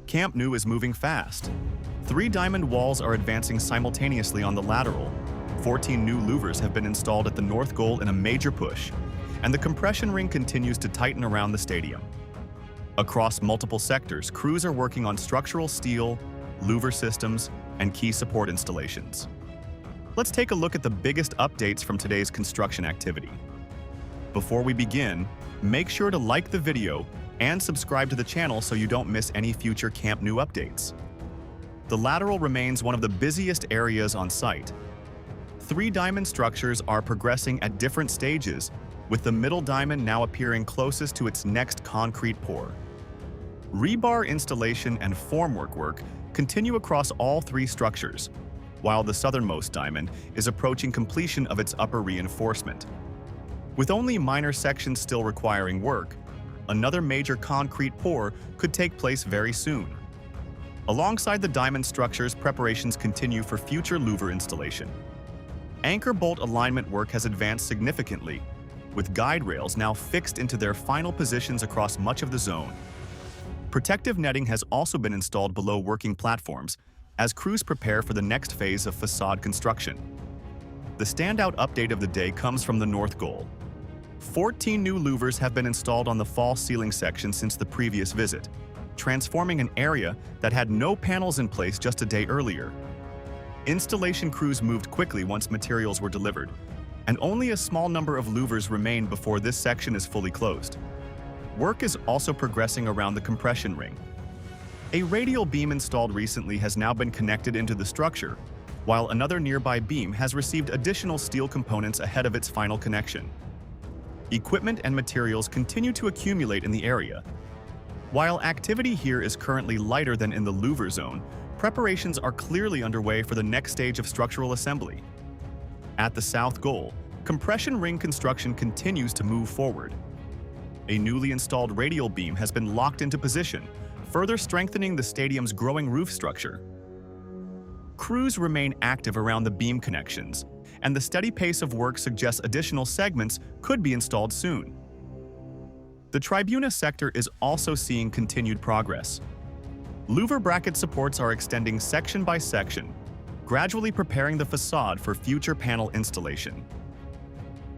Camp Nou is moving fast. 3 diamond walls are advancing simultaneously on the lateral. 14 new louvers have been installed at the north goal in a major push, and the compression ring continues to tighten around the stadium. Across multiple sectors, crews are working on structural steel, louver systems, and key support installations. Let's take a look at the biggest updates from today's construction activity. Before we begin, make sure to like the video and subscribe to the channel so you don't miss any future Camp Nou updates. The lateral remains one of the busiest areas on site. 3 diamond structures are progressing at different stages, with the middle diamond now appearing closest to its next concrete pour. Rebar installation and formwork work continue across all 3 structures, while the southernmost diamond is approaching completion of its upper reinforcement. With only minor sections still requiring work, another major concrete pour could take place very soon. Alongside the diamond structures, preparations continue for future louver installation. Anchor bolt alignment work has advanced significantly, with guide rails now fixed into their final positions across much of the zone. Protective netting has also been installed below working platforms as crews prepare for the next phase of facade construction. The standout update of the day comes from the north goal. 14 new louvers have been installed on the false ceiling section since the previous visit, transforming an area that had no panels in place just a day earlier. Installation crews moved quickly once materials were delivered, and only a small number of louvers remain before this section is fully closed. Work is also progressing around the compression ring. A radial beam installed recently has now been connected into the structure, while another nearby beam has received additional steel components ahead of its final connection. Equipment and materials continue to accumulate in the area. While activity here is currently lighter than in the louver zone, preparations are clearly underway for the next stage of structural assembly. At the south goal, compression ring construction continues to move forward. A newly installed radial beam has been locked into position, further strengthening the stadium's growing roof structure. Crews remain active around the beam connections, and the steady pace of work suggests additional segments could be installed soon. The Tribuna sector is also seeing continued progress. Louver bracket supports are extending section by section, gradually preparing the facade for future panel installation.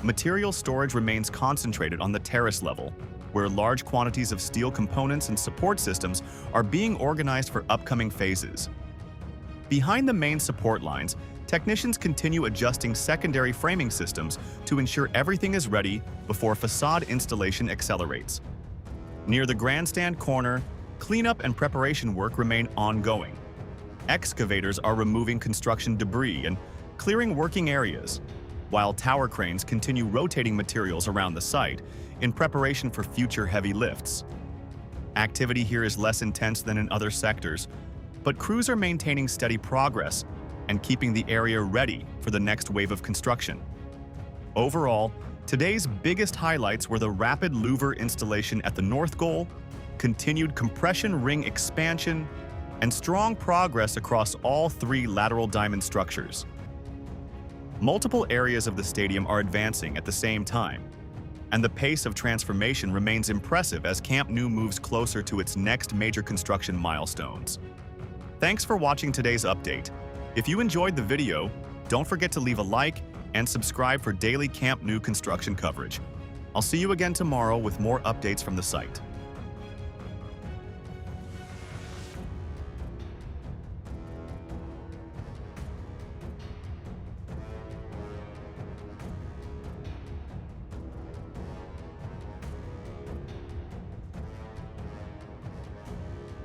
Material storage remains concentrated on the terrace level, where large quantities of steel components and support systems are being organized for upcoming phases. Behind the main support lines, technicians continue adjusting secondary framing systems to ensure everything is ready before facade installation accelerates. Near the grandstand corner, cleanup and preparation work remain ongoing. Excavators are removing construction debris and clearing working areas, while tower cranes continue rotating materials around the site in preparation for future heavy lifts. Activity here is less intense than in other sectors, but crews are maintaining steady progress and keeping the area ready for the next wave of construction. Overall, today's biggest highlights were the rapid louver installation at the north goal, continued compression ring expansion, and strong progress across all 3 lateral diamond structures. Multiple areas of the stadium are advancing at the same time, and the pace of transformation remains impressive as Camp Nou moves closer to its next major construction milestones. Thanks for watching today's update. If you enjoyed the video, don't forget to leave a like and subscribe for daily Camp Nou construction coverage. I'll see you again tomorrow with more updates from the site.